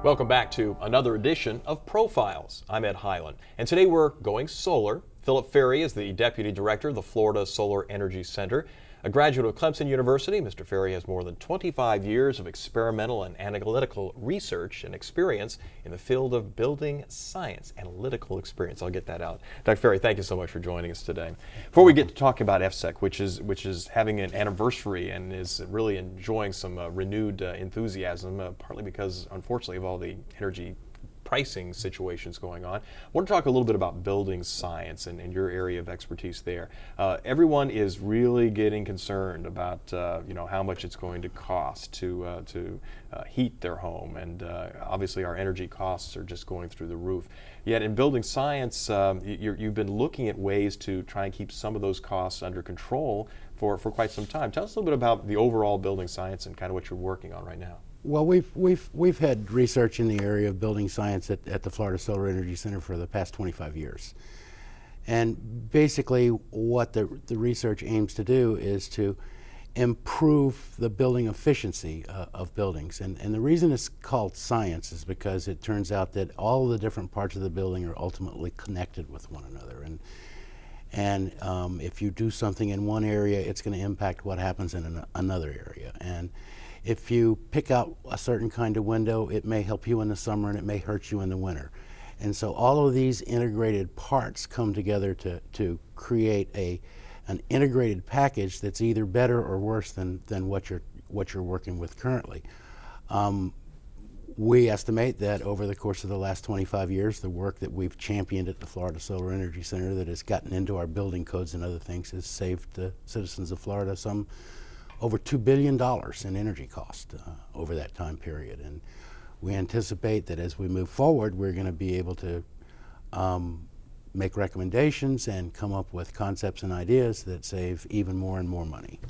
Welcome back to another edition of Profiles. I'm Ed Highland, and today we're going solar. Philip Fairey is the Deputy Director of the Florida Solar Energy Center. A graduate of Clemson University, Mr. Fairey has more than 25 years of experimental and analytical research and experience in the field of building science. Analytical experience, I'll get that out. Dr. Fairey, thank you so much for joining us today. Before we get to talking about FSEC, which is having an anniversary and is really enjoying some renewed enthusiasm, partly because, unfortunately, of all the energy pricing situations going on. I want to talk a little bit about building science and your area of expertise there. Everyone is really getting concerned about how much it's going to cost to heat their home, and obviously our energy costs are just going through the roof. Yet in building science, you've been looking at ways to try and keep some of those costs under control for quite some time. Tell us a little bit about the overall building science and kind of what you're working on right now. Well, we've had research in the area of building science at the Florida Solar Energy Center for the past 25 years. And basically what the research aims to do is to improve the building efficiency of buildings. And the reason it's called science is because it turns out that all the different parts of the building are ultimately connected with one another. And if you do something in one area, it's going to impact what happens in another area. And if you pick out a certain kind of window, it may help you in the summer and it may hurt you in the winter. And so all of these integrated parts come together to create an integrated package that's either better or worse than what you're working with currently. We estimate that over the course of the last 25 years, the work that we've championed at the Florida Solar Energy Center that has gotten into our building codes and other things has saved the citizens of Florida some over $2 billion in energy cost over that time period. And we anticipate that as we move forward, we're going to be able to make recommendations and come up with concepts and ideas that save even more and more money.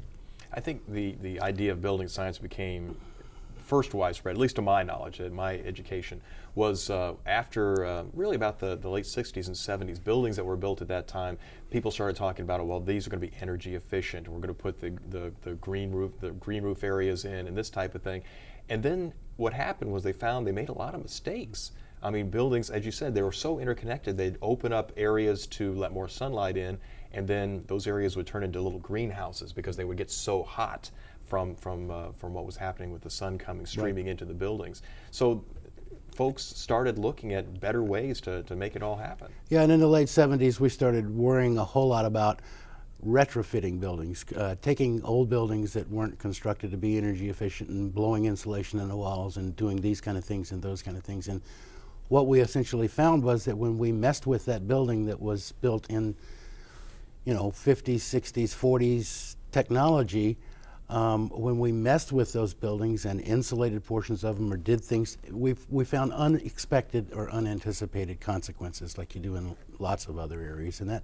I think the idea of building science became first widespread, at least to my knowledge, my education, was after really about the late 60s and 70s. Buildings that were built at that time, people started talking about, well, these are going to be energy efficient. We're going to put the green roof areas in and this type of thing. And then what happened was they found they made a lot of mistakes. I mean, buildings, as you said, they were so interconnected, they'd open up areas to let more sunlight in, and then those areas would turn into little greenhouses because they would get so hot from what was happening with the sun streaming into the buildings. So folks started looking at better ways to make it all happen. Yeah, and in the late 70s, we started worrying a whole lot about retrofitting buildings, taking old buildings that weren't constructed to be energy efficient and blowing insulation in the walls and doing these kind of things and those kind of things. And what we essentially found was that when we messed with that building that was built in, 50s, 60s, 40s technology, when we messed with those buildings and insulated portions of them or did things, we found unexpected or unanticipated consequences like you do in lots of other areas. And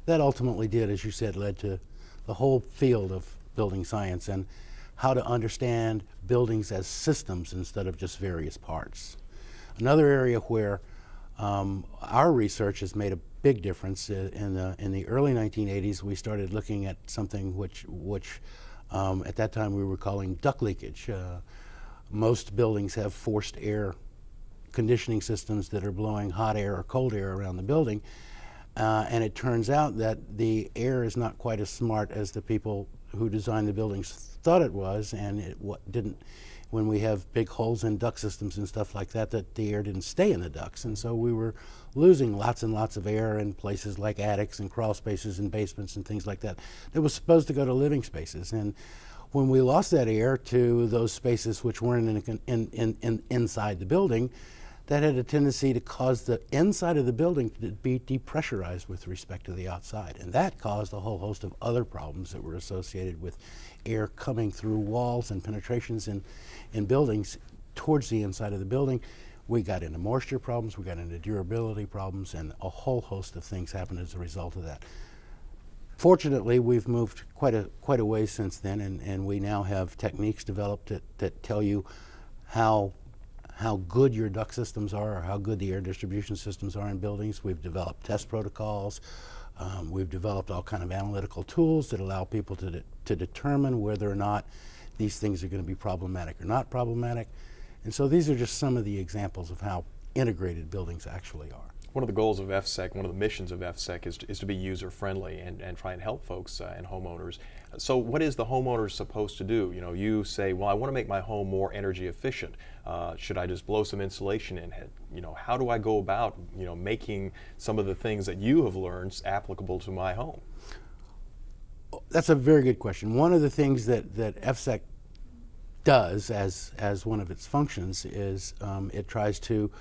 that ultimately did, as you said, led to the whole field of building science and how to understand buildings as systems instead of just various parts. Another area where our research has made a big difference in the early 1980s, we started looking at something which at that time we were calling duct leakage. Most buildings have forced air conditioning systems that are blowing hot air or cold air around the building. And it turns out that the air is not quite as smart as the people who designed the buildings thought it was, and it didn't. When we have big holes in duct systems and stuff like that, the air didn't stay in the ducts. And so we were losing lots and lots of air in places like attics and crawl spaces and basements and things like that. It was supposed to go to living spaces. And when we lost that air to those spaces which weren't inside the building, that had a tendency to cause the inside of the building to be depressurized with respect to the outside. And that caused a whole host of other problems that were associated with air coming through walls and penetrations in buildings towards the inside of the building. We got into moisture problems, we got into durability problems, and a whole host of things happened as a result of that. Fortunately, we've moved quite a ways since then, and we now have techniques developed that tell you how good your duct systems are or how good the air distribution systems are in buildings. We've developed test protocols. We've developed all kind of analytical tools that allow people to determine whether or not these things are going to be problematic or not problematic. And so these are just some of the examples of how integrated buildings actually are. One of the goals of FSEC, one of the missions of FSEC is to be user-friendly and try and help folks and homeowners. So what is the homeowner supposed to do? You know, you say, well, I want to make my home more energy efficient. Should I just blow some insulation in it? You know, how do I go about, you know, making some of the things that you have learned applicable to my home? That's a very good question. One of the things that FSEC does as one of its functions is it tries to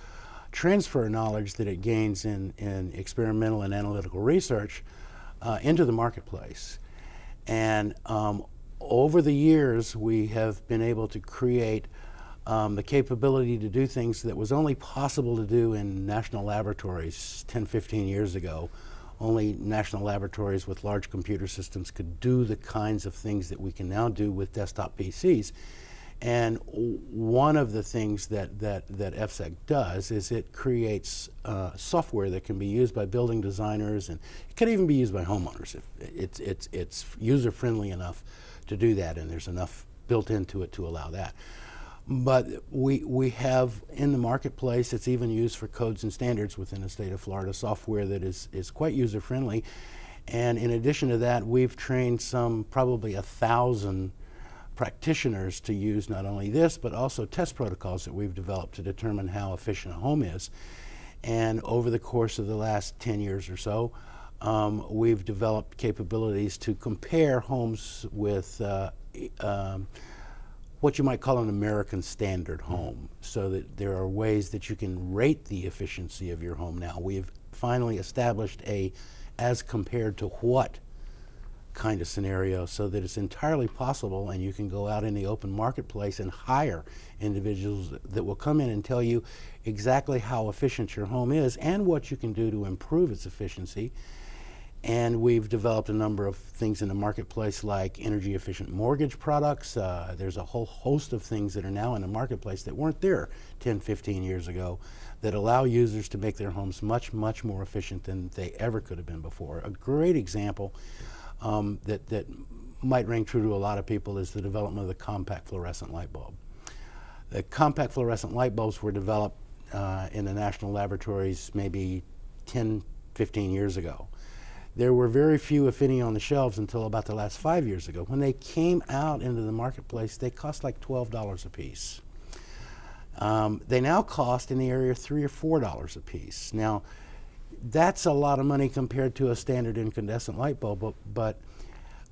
transfer knowledge that it gains in experimental and analytical research into the marketplace. And over the years, we have been able to create the capability to do things that was only possible to do in national laboratories 10, 15 years ago. Only national laboratories with large computer systems could do the kinds of things that we can now do with desktop PCs. And one of the things that FSEC does is it creates software that can be used by building designers, and it can even be used by homeowners. It's user-friendly enough to do that, and there's enough built into it to allow that. But we have in the marketplace, it's even used for codes and standards within the state of Florida, software that is quite user-friendly. And in addition to that, we've trained probably 1,000 practitioners to use not only this, but also test protocols that we've developed to determine how efficient a home is. And over the course of the last 10 years or so, we've developed capabilities to compare homes with what you might call an American standard home, so that there are ways that you can rate the efficiency of your home now. We've finally established a as compared to what kind of scenario, so that it's entirely possible, and you can go out in the open marketplace and hire individuals that will come in and tell you exactly how efficient your home is and what you can do to improve its efficiency. And we've developed a number of things in the marketplace like energy efficient mortgage products. There's a whole host of things that are now in the marketplace that weren't there 10, 15 years ago that allow users to make their homes much, much more efficient than they ever could have been before. A great example that might ring true to a lot of people is the development of the compact fluorescent light bulb. The compact fluorescent light bulbs were developed in the national laboratories maybe 10, 15 years ago. There were very few, if any, on the shelves until about the last 5 years ago. When they came out into the marketplace, they cost like $12 a piece. They now cost in the area of $3 or $4 a piece. Now, that's a lot of money compared to a standard incandescent light bulb, but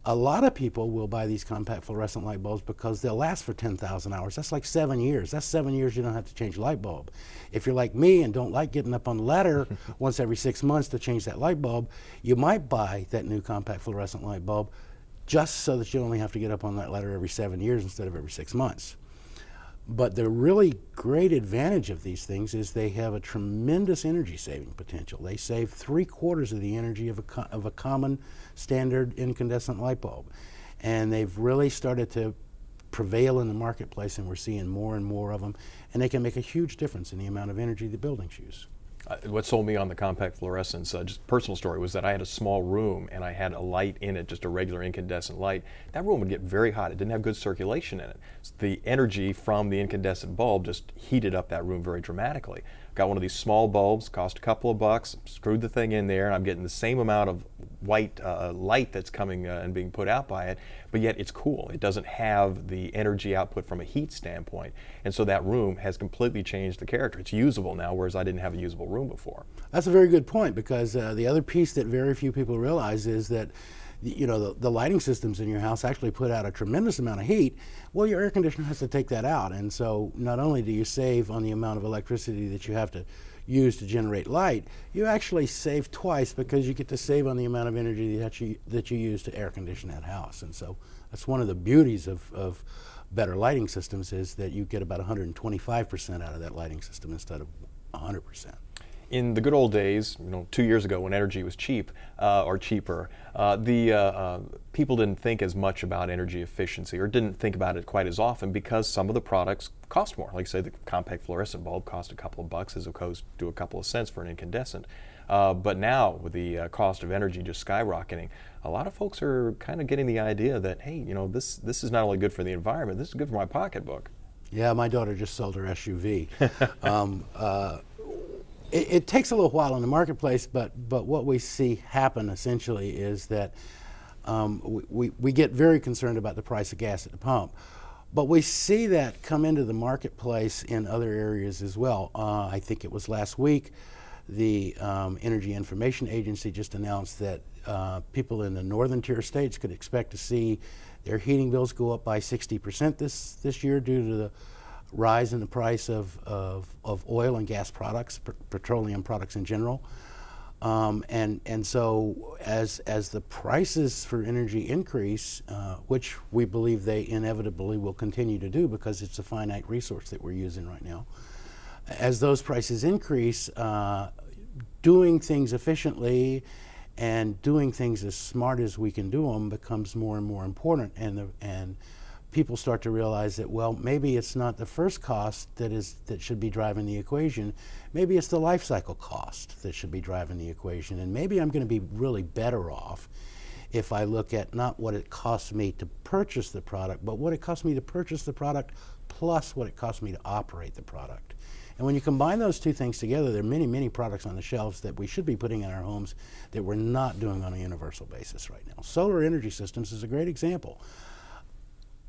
a lot of people will buy these compact fluorescent light bulbs because they'll last for 10,000 hours. That's like 7 years. That's 7 years you don't have to change a light bulb. If you're like me and don't like getting up on the ladder once every 6 months to change that light bulb, you might buy that new compact fluorescent light bulb just so that you only have to get up on that ladder every 7 years instead of every 6 months. But the really great advantage of these things is they have a tremendous energy saving potential. They save 3/4 of the energy of a common standard incandescent light bulb. And they've really started to prevail in the marketplace, and we're seeing more and more of them. And they can make a huge difference in the amount of energy the buildings use. What sold me on the compact fluorescence, just personal story, was that I had a small room and I had a light in it, just a regular incandescent light. That room would get very hot. It didn't have good circulation in it. So the energy from the incandescent bulb just heated up that room very dramatically. Got one of these small bulbs, cost a couple of bucks, screwed the thing in there, and I'm getting the same amount of white light that's coming and being put out by it, but yet it's cool. It doesn't have the energy output from a heat standpoint, and so that room has completely changed the character. It's usable now, whereas I didn't have a usable room before. That's a very good point, because the other piece that very few people realize is that the lighting systems in your house actually put out a tremendous amount of heat. Well, your air conditioner has to take that out, and so not only do you save on the amount of electricity that you have to use to generate light, you actually save twice, because you get to save on the amount of energy that you use to air condition that house. And so that's one of the beauties of better lighting systems, is that you get about 125% out of that lighting system instead of 100%. In the good old days, 2 years ago when energy was cheap or cheaper, the people didn't think as much about energy efficiency, or didn't think about it quite as often, because some of the products cost more. Like say the compact fluorescent bulb cost a couple of bucks as opposed to a couple of cents for an incandescent. But now with the cost of energy just skyrocketing, a lot of folks are kind of getting the idea that, hey, this is not only good for the environment, this is good for my pocketbook. Yeah, my daughter just sold her SUV. It takes a little while in the marketplace, but what we see happen essentially is that we get very concerned about the price of gas at the pump. But we see that come into the marketplace in other areas as well. I think it was last week, the Energy Information Agency just announced that people in the northern tier states could expect to see their heating bills go up by 60% this year due to the rise in the price of oil and gas products, petroleum products in general. And so as the prices for energy increase, which we believe they inevitably will continue to do because it's a finite resource that we're using right now, as those prices increase, doing things efficiently and doing things as smart as we can do them becomes more and more important, and people start to realize that, well, maybe it's not the first cost that should be driving the equation. Maybe it's the life cycle cost that should be driving the equation, and maybe I'm going to be really better off if I look at not what it costs me to purchase the product, but what it costs me to purchase the product plus what it costs me to operate the product. And when you combine those two things together, there are many, many products on the shelves that we should be putting in our homes that we're not doing on a universal basis right now. Solar energy systems is a great example.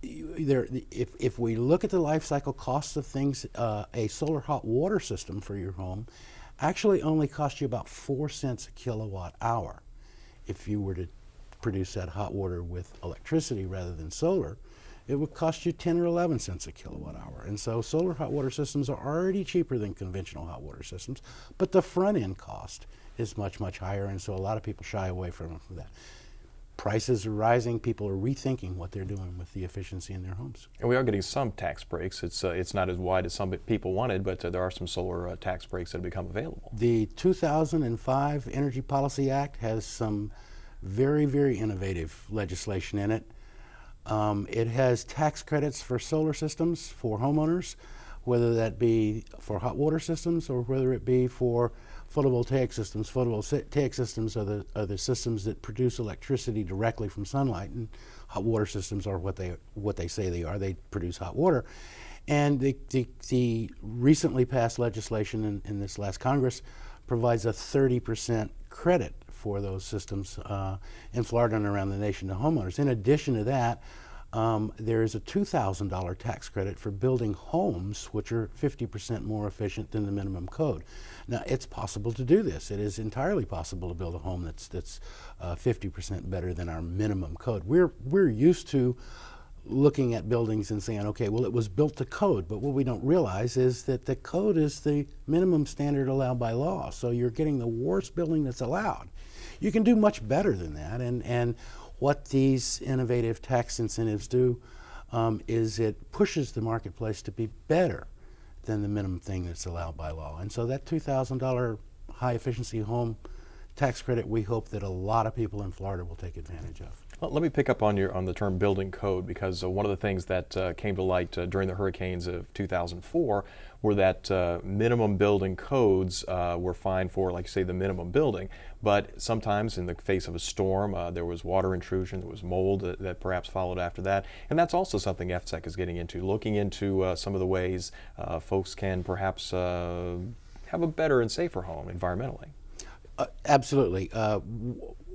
If we look at the life cycle costs of things, a solar hot water system for your home actually only costs you about 4 cents a kilowatt hour. If you were to produce that hot water with electricity rather than solar, it would cost you 10 or 11 cents a kilowatt hour. And so solar hot water systems are already cheaper than conventional hot water systems, but the front end cost is much, much higher, and so a lot of people shy away from that. Prices are rising, people are rethinking what they're doing with the efficiency in their homes. And we are getting some tax breaks. It's not as wide as some people wanted, but there are some solar tax breaks that have become available. The 2005 Energy Policy Act has some very, very innovative legislation in it. It has tax credits for solar systems for homeowners, whether that be for hot water systems or whether it be for photovoltaic systems. Photovoltaic systems are the systems that produce electricity directly from sunlight, and hot water systems are what they say they are. They produce hot water. And the recently passed legislation in this last Congress provides a 30% credit for those systems in Florida and around the nation to homeowners. In addition to that, there is a $2,000 tax credit for building homes which are 50% more efficient than the minimum code. Now, it's possible to do this. It is entirely possible to build a home that's 50% better than our minimum code. We're used to looking at buildings and saying, okay, well, it was built to code, but what we don't realize is that the code is the minimum standard allowed by law, so you're getting the worst building that's allowed. You can do much better than that, and what these innovative tax incentives do is it pushes the marketplace to be better than the minimum thing that's allowed by law. And so that $2,000 high efficiency home tax credit, we hope that a lot of people in Florida will take advantage of. Well, let me pick up on the term building code, because one of the things that came to light during the hurricanes of 2004 were that minimum building codes were fine for, like you say, the minimum building, but sometimes in the face of a storm there was water intrusion, there was mold that perhaps followed after that, and that's also something FSEC is getting into, looking into some of the ways folks can perhaps have a better and safer home environmentally. Absolutely.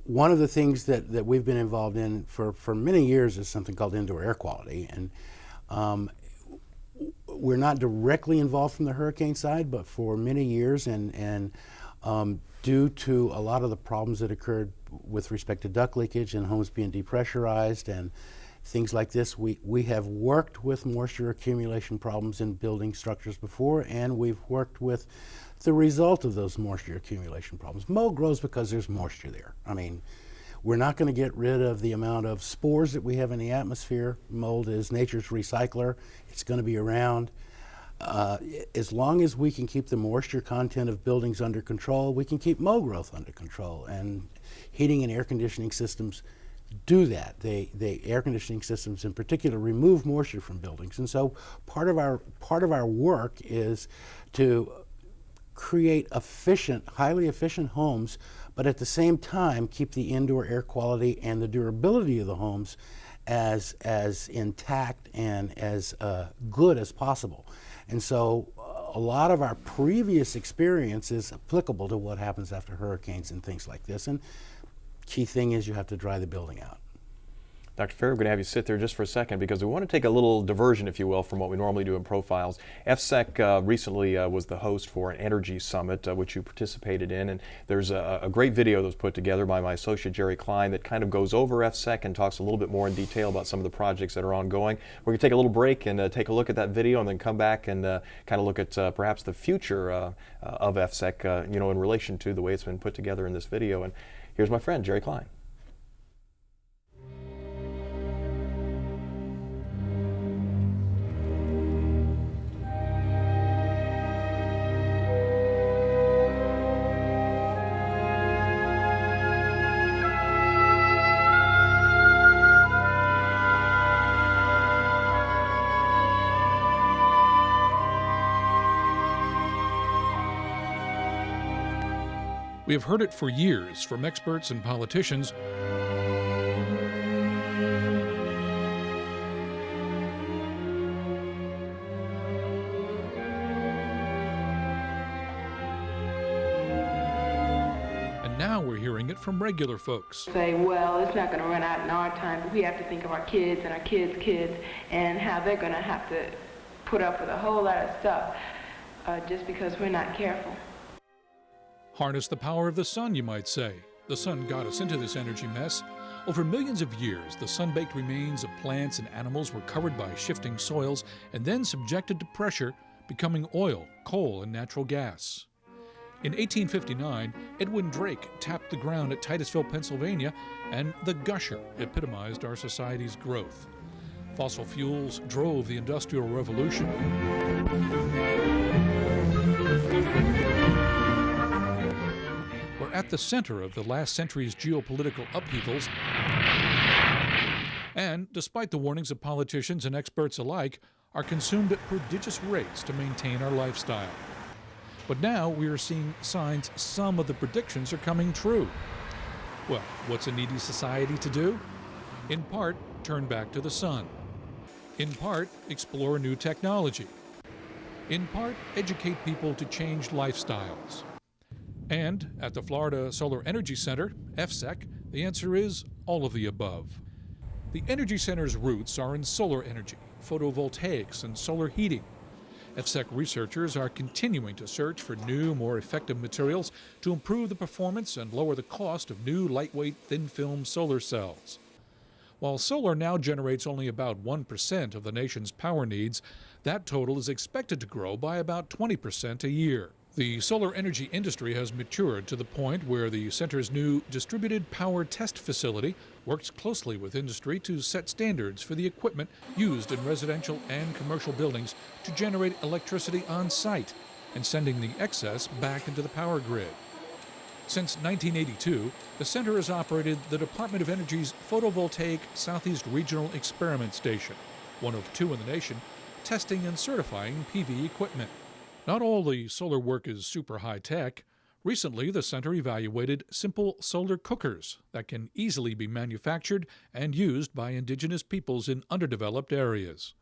One of the things that we've been involved in for many years is something called indoor air quality, and we're not directly involved from the hurricane side, but for many years, and due to a lot of the problems that occurred with respect to duct leakage and homes being depressurized and things like this, we have worked with moisture accumulation problems in building structures before, and we've worked with the result of those moisture accumulation problems. Mold grows because there's moisture there. I mean, we're not going to get rid of the amount of spores that we have in the atmosphere. Mold is nature's recycler. It's going to be around. As long as we can keep the moisture content of buildings under control, we can keep mold growth under control. And heating and air conditioning systems do that. They air conditioning systems in particular remove moisture from buildings. And so part of our work is to create efficient, highly efficient homes, but at the same time keep the indoor air quality and the durability of the homes as intact and as good as possible. And so a lot of our previous experience is applicable to what happens after hurricanes and things like this. And key thing is you have to dry the building out. Dr. Fairey, we're going to have you sit there just for a second because we want to take a little diversion, if you will, from what we normally do in profiles. FSEC recently was the host for an energy summit, which you participated in, and there's a great video that was put together by my associate Jerry Klein that kind of goes over FSEC and talks a little bit more in detail about some of the projects that are ongoing. We're going to take a little break and take a look at that video and then come back and kind of look at perhaps the future of FSEC, in relation to the way it's been put together in this video. And here's my friend, Jerry Klein. We have heard it for years from experts and politicians. And now we're hearing it from regular folks. Say, well, it's not going to run out in our time, but we have to think of our kids and our kids' kids and how they're going to have to put up with a whole lot of stuff just because we're not careful. Harness the power of the sun, you might say. The sun got us into this energy mess. Over millions of years, the sun-baked remains of plants and animals were covered by shifting soils and then subjected to pressure, becoming oil, coal, and natural gas. In 1859, Edwin Drake tapped the ground at Titusville, Pennsylvania, and the gusher epitomized our society's growth. Fossil fuels drove the Industrial Revolution. We're at the center of the last century's geopolitical upheavals, and despite the warnings of politicians and experts alike, are consumed at prodigious rates to maintain our lifestyle. But now we are seeing signs some of the predictions are coming true. Well, what's a needy society to do? In part, turn back to the sun. In part, explore new technology. In part, educate people to change lifestyles. And at the Florida Solar Energy Center, FSEC, the answer is all of the above. The Energy Center's roots are in solar energy, photovoltaics, and solar heating. FSEC researchers are continuing to search for new, more effective materials to improve the performance and lower the cost of new lightweight thin-film solar cells. While solar now generates only about 1% of the nation's power needs, that total is expected to grow by about 20% a year. The solar energy industry has matured to the point where the center's new distributed power test facility works closely with industry to set standards for the equipment used in residential and commercial buildings to generate electricity on site and sending the excess back into the power grid. Since 1982, the center has operated the Department of Energy's Photovoltaic Southeast Regional Experiment Station, one of two in the nation, testing and certifying PV equipment. Not all the solar work is super high-tech. Recently, the center evaluated simple solar cookers that can easily be manufactured and used by indigenous peoples in underdeveloped areas.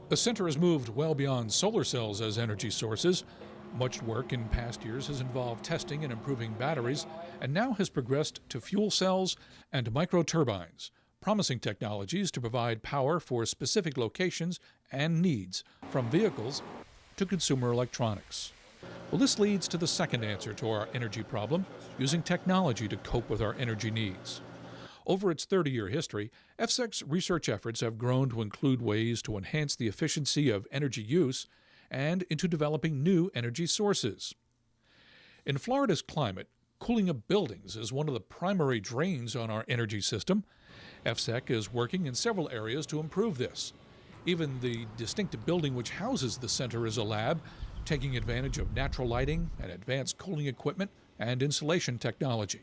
The center has moved well beyond solar cells as energy sources. Much work in past years has involved testing and improving batteries, and now has progressed to fuel cells and microturbines, promising technologies to provide power for specific locations and needs, from vehicles to consumer electronics. Well, this leads to the second answer to our energy problem, using technology to cope with our energy needs. Over its 30-year history, FSEC's research efforts have grown to include ways to enhance the efficiency of energy use and into developing new energy sources. In Florida's climate, cooling of buildings is one of the primary drains on our energy system. FSEC is working in several areas to improve this. Even the distinctive building which houses the center is a lab, taking advantage of natural lighting and advanced cooling equipment and insulation technology.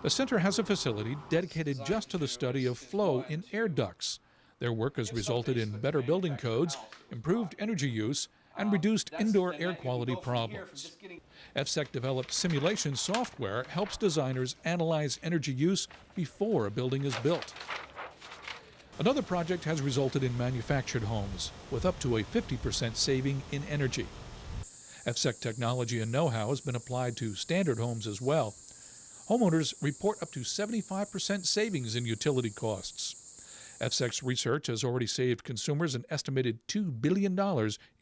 The center has a facility dedicated just to the study of flow in air ducts. Their work has resulted in better building codes, improved energy use, and reduced indoor air quality problems. FSEC-developed simulation software helps designers analyze energy use before a building is built. Another project has resulted in manufactured homes with up to a 50% saving in energy. FSEC technology and know-how has been applied to standard homes as well. Homeowners report up to 75% savings in utility costs. FSEC's research has already saved consumers an estimated $2 billion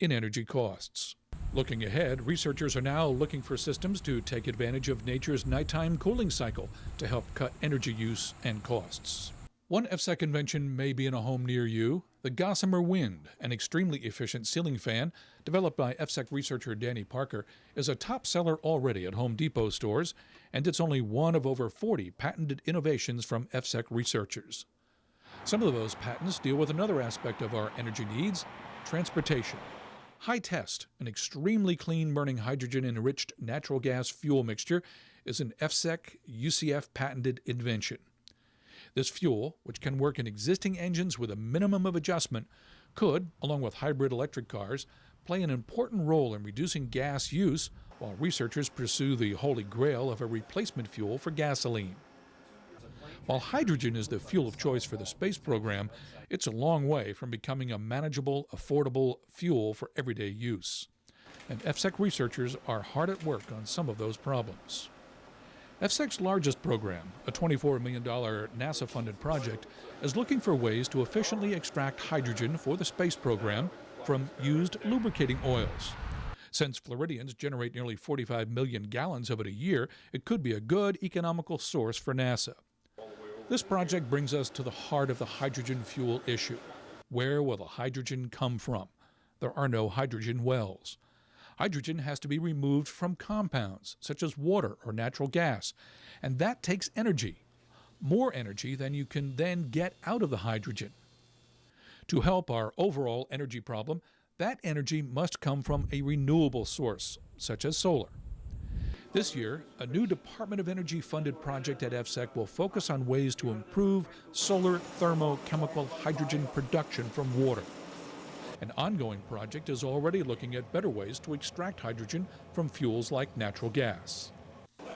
in energy costs. Looking ahead, researchers are now looking for systems to take advantage of nature's nighttime cooling cycle to help cut energy use and costs. One FSEC invention may be in a home near you. The Gossamer Wind, an extremely efficient ceiling fan developed by FSEC researcher Danny Parker, is a top seller already at Home Depot stores, and it's only one of over 40 patented innovations from FSEC researchers. Some of those patents deal with another aspect of our energy needs, transportation. High Test, an extremely clean-burning hydrogen-enriched natural gas fuel mixture, is an FSEC UCF patented invention. This fuel, which can work in existing engines with a minimum of adjustment, could, along with hybrid electric cars, play an important role in reducing gas use while researchers pursue the holy grail of a replacement fuel for gasoline. While hydrogen is the fuel of choice for the space program, it's a long way from becoming a manageable, affordable fuel for everyday use. And FSEC researchers are hard at work on some of those problems. FSEC's largest program, a $24 million NASA-funded project, is looking for ways to efficiently extract hydrogen for the space program from used lubricating oils. Since Floridians generate nearly 45 million gallons of it a year, it could be a good economical source for NASA. This project brings us to the heart of the hydrogen fuel issue. Where will the hydrogen come from? There are no hydrogen wells. Hydrogen has to be removed from compounds, such as water or natural gas, and that takes energy, more energy than you can then get out of the hydrogen. To help our overall energy problem, that energy must come from a renewable source, such as solar. This year, a new Department of Energy-funded project at FSEC will focus on ways to improve solar thermochemical hydrogen production from water. An ongoing project is already looking at better ways to extract hydrogen from fuels like natural gas.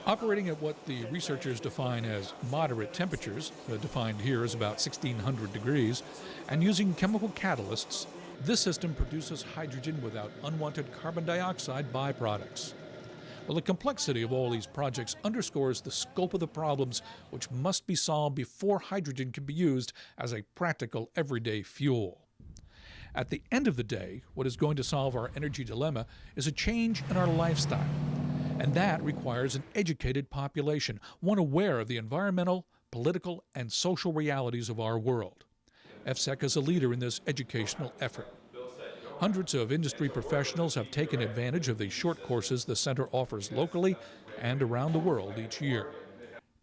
Operating at what the researchers define as moderate temperatures, defined here as about 1600 degrees, and using chemical catalysts, this system produces hydrogen without unwanted carbon dioxide byproducts. Well, the complexity of all these projects underscores the scope of the problems which must be solved before hydrogen can be used as a practical everyday fuel. At the end of the day, what is going to solve our energy dilemma is a change in our lifestyle. And that requires an educated population, one aware of the environmental, political, and social realities of our world. FSEC is a leader in this educational effort. Hundreds of industry professionals have taken advantage of the short courses the center offers locally and around the world each year.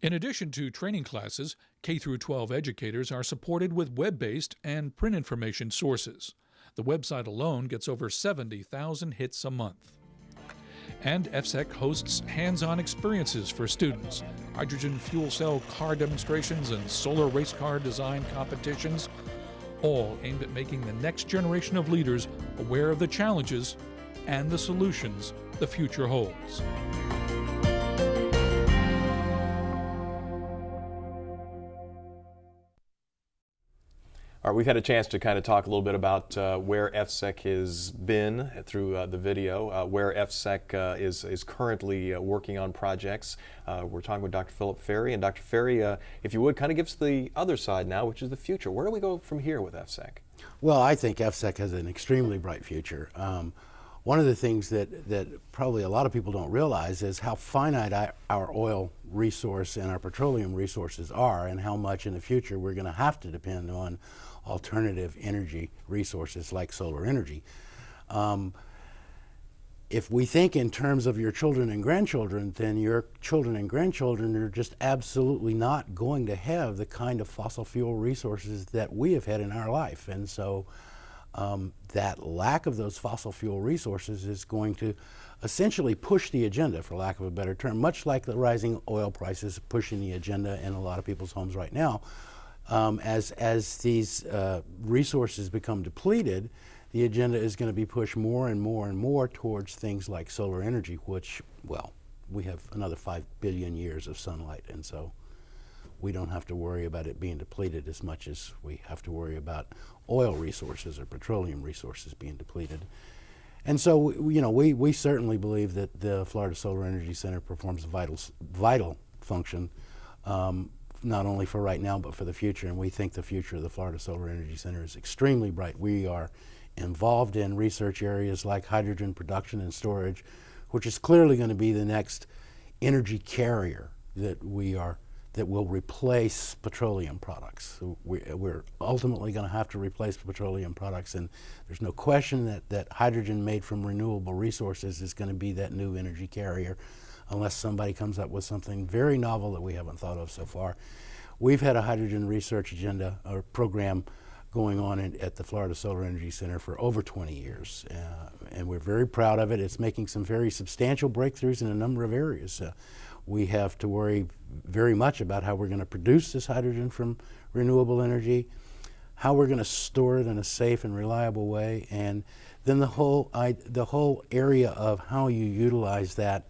In addition to training classes, K-12 educators are supported with web-based and print information sources. The website alone gets over 70,000 hits a month. And FSEC hosts hands-on experiences for students, hydrogen fuel cell car demonstrations and solar race car design competitions, all aimed at making the next generation of leaders aware of the challenges and the solutions the future holds. All right, we've had a chance to kind of talk a little bit about where FSEC has been through the video, where FSEC is currently working on projects. We're talking with Dr. Philip Fairey. And Dr. Fairey, if you would, kind of give us the other side now, which is the future. Where do we go from here with FSEC? Well, I think FSEC has an extremely bright future. One of the things that probably a lot of people don't realize is how finite our oil resource and our petroleum resources are, and how much in the future we're going to have to depend on alternative energy resources like solar energy. If we think in terms of your children and grandchildren, then your children and grandchildren are just absolutely not going to have the kind of fossil fuel resources that we have had in our life. And so that lack of those fossil fuel resources is going to essentially push the agenda, for lack of a better term, much like the rising oil prices pushing the agenda in a lot of people's homes right now. As these resources become depleted, the agenda is going to be pushed more and more and more towards things like solar energy, which, well, we have another 5 billion years of sunlight, and so we don't have to worry about it being depleted as much as we have to worry about oil resources or petroleum resources being depleted. And so, we certainly believe that the Florida Solar Energy Center performs a vital function, not only for right now, but for the future. And we think the future of the Florida Solar Energy Center is extremely bright. We are involved in research areas like hydrogen production and storage, which is clearly going to be the next energy carrier that will replace petroleum products. So we're ultimately going to have to replace petroleum products, and there's no question that hydrogen made from renewable resources is going to be that new energy carrier, unless somebody comes up with something very novel that we haven't thought of so far. We've had a hydrogen research agenda or program going on at the Florida Solar Energy Center for over 20 years, and we're very proud of it. It's making some very substantial breakthroughs in a number of areas. We have to worry very much about how we're going to produce this hydrogen from renewable energy, how we're going to store it in a safe and reliable way, and then the whole area of how you utilize that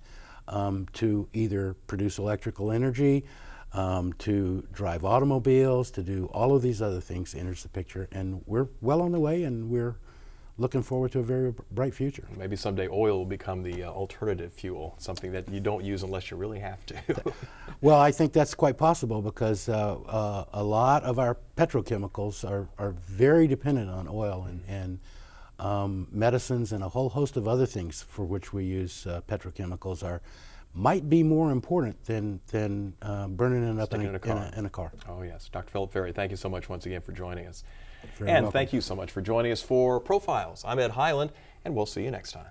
to either produce electrical energy, to drive automobiles, to do all of these other things enters the picture. And we're well on the way, and we're looking forward to a very bright future. Maybe someday oil will become the alternative fuel, something that you don't use unless you really have to. Well, I think that's quite possible, because a lot of our petrochemicals are very dependent on oil, and medicines and a whole host of other things for which we use petrochemicals might be more important than burning it up in a car. Oh yes, Dr. Philip Fairey, thank you so much once again for joining us. Very and welcome. thank you so much for joining us for Profiles. I'm Ed Highland, and we'll see you next time.